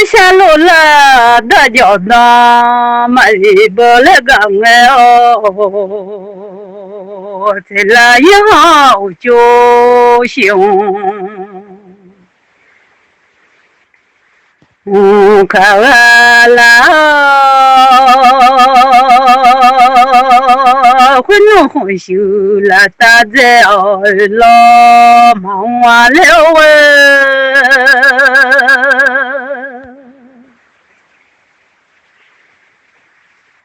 下路了，大脚当马里不来讲哎哦，在那以后就行。看啦，混弄混修啦，大在哦老忙完了喂。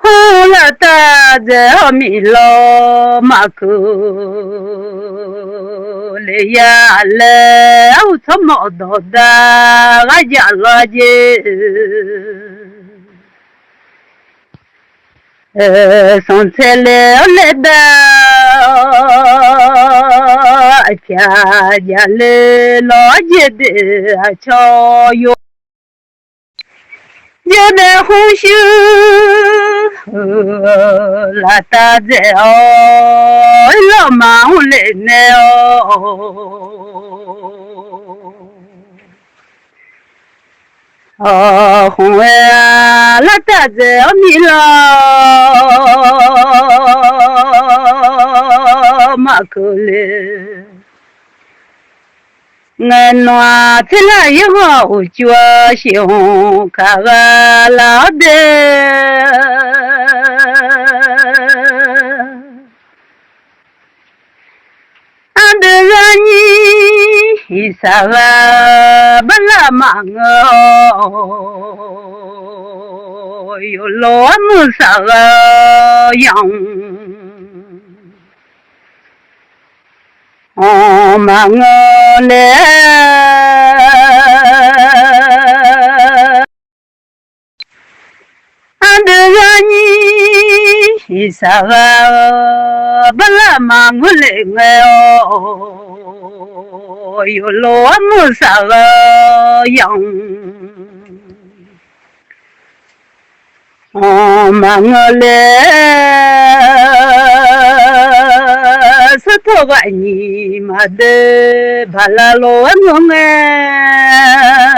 后来大在米老马克来呀来，我操毛到的，俺家垃圾。上菜来的，偏家来垃圾的炒油。家的红袖，拉大在哦，老忙来呢哦。哦，红啊，拉大在哦米了，马口嘞。俺暖起来以后就想看个老的，俺的人你啥个不拉忙哦，有老么啥个样？哦，忙我嘞，俺的人你啥个不拉忙我嘞哦，有老么啥个样？哦，忙我嘞。石头个你妈的巴拉罗我哎，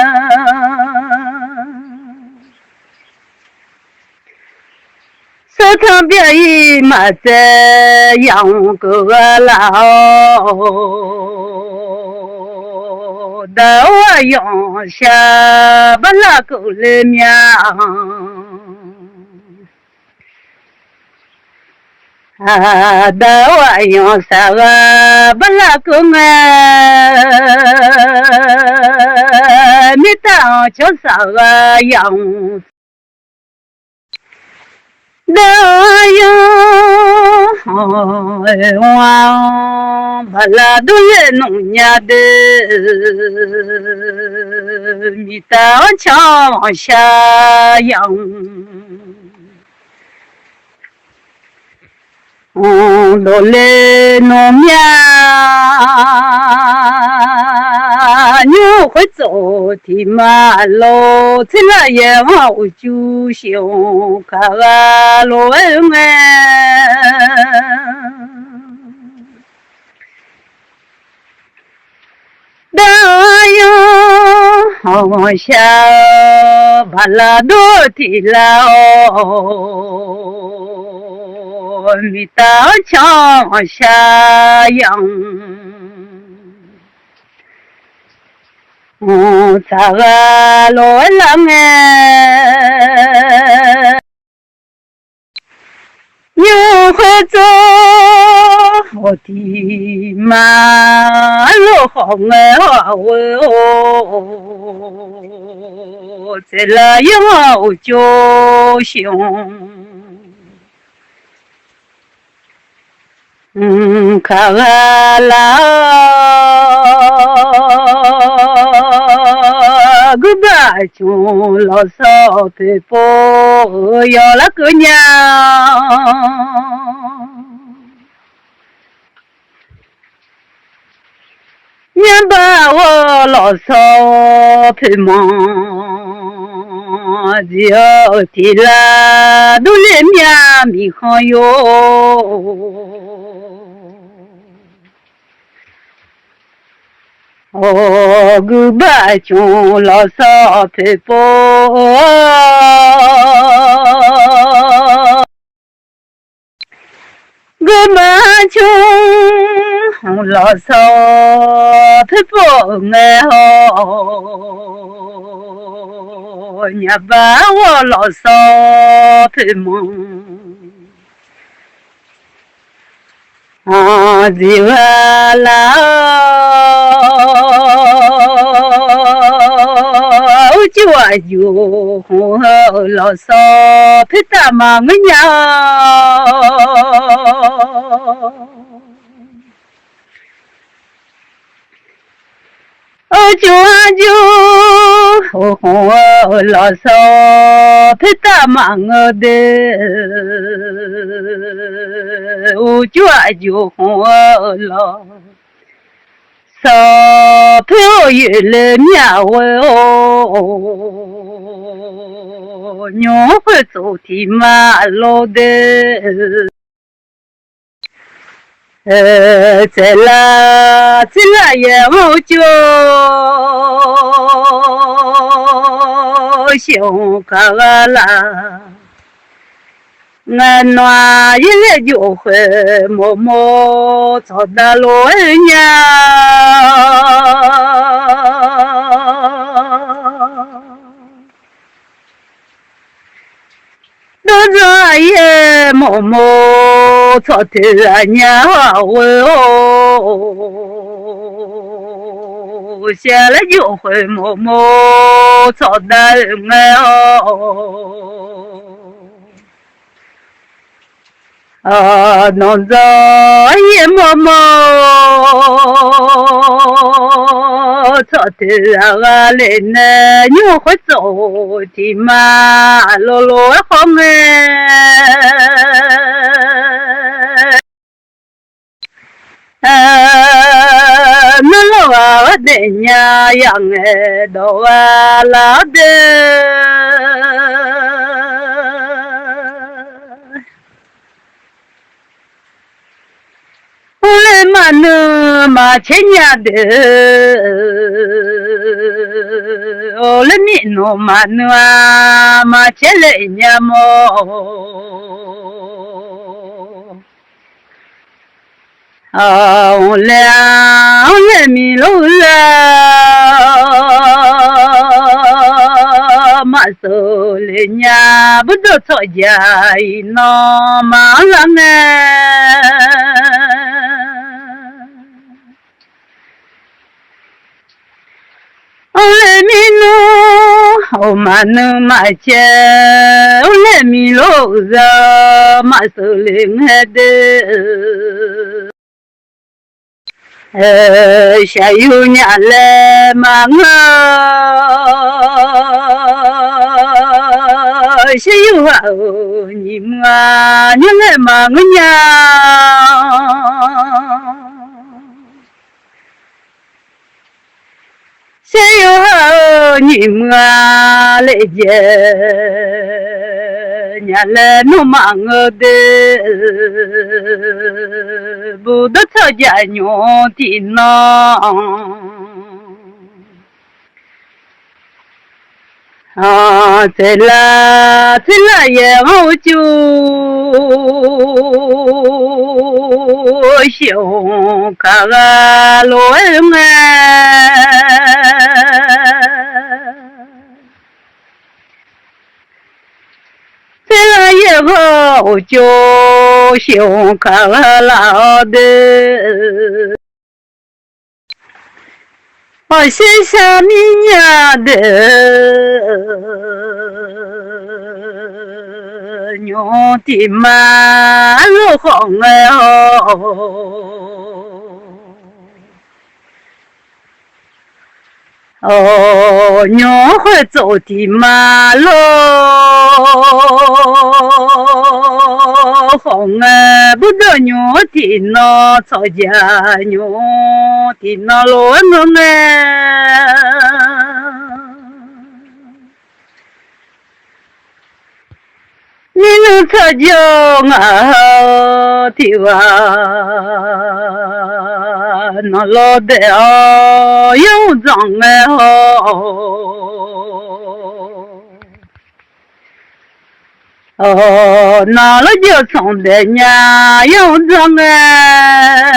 石头边一妈在养个老，等我养下巴拉狗来面。啊，的我用啥个不拉公啊？你当叫啥个样？的我用我不拉都是农家的，你当叫啥样？罗来农民，你会走的马路，在那也往我就想看个罗恩当有下巴拉多的啦哦，米当枪下样，咋个罗浪哎？你会走我的马路好哎哦，在那以后就行。看看啦，个把穷老少陪跑要那个娘。娘把我老少陪忙，只要提了都来面米好哟。个把穷老少陪伴，个把穷老少陪伴哎吼，你把我老少陪梦。Jiwala ujiwaju lo so pita mangnya ujiwaju lo so pita mangde ujiwaju lo so pio yele miawe nyo fu zo ti ma lo de zela ye mo jo xiong ka la ngàn hoa yên dụ khỏe mồ mồ cho ta lối nhà đó ra ye mồ mồ cho thế nhà ơi xe lấy dụ khỏe mồ mồ cho ta nghe non gió yên mơ mơ cho thế là lên nhiều khó dỗ thì mà lô lô không nghe nó lo ở để nhà yang đồ là để ole manu ma chenya de ole mi no manu ma chele nyamo ole mi lo la ma so le nya bu do cho jai no ma la nghe ole mi no o manu ma che ole mi lo za ma so le nghe de sha yu nya le ma nga sha yu ha ni ma nya le ma nga sha yu ha ni ma le je nhà lê nó mang de bu đất cho dài nhỏ thì nó thế là ye hậu chu xiu cả lối nghe thế là ye hậu chu xiu cả lao de谢谢你呀的牛的马路红哎哦，牛会走的马路红哎，不得牛的那吵架牛的那路哎。你能擦脚啊，对吧？那老的哦，有脏哎哦，那了就从的呀，有脏哎。